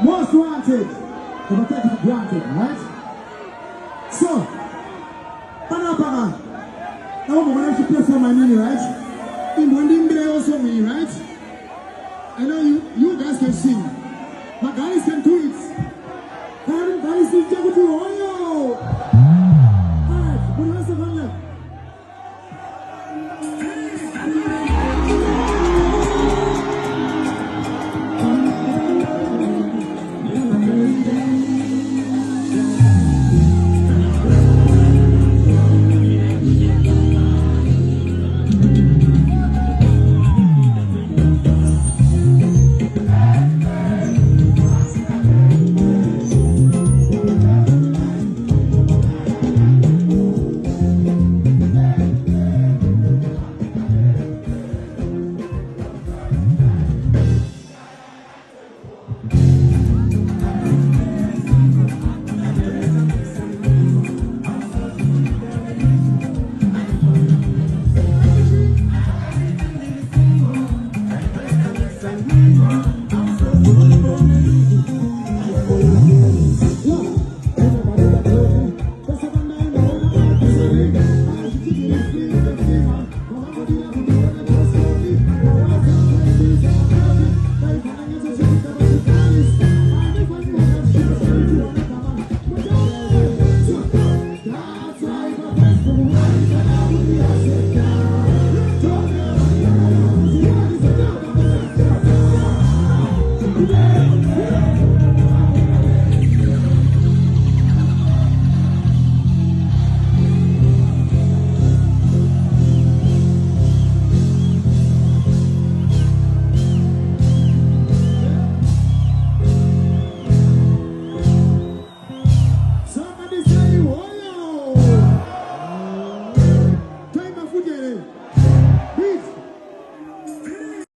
Most wanted. Never take it for granted, right? So, Panapana. Now I'm going to play for my mini, right? In Wending also me, right? I know you guys can sing. But guys can do it. Guys is able to oil. Alright, but let's have a look.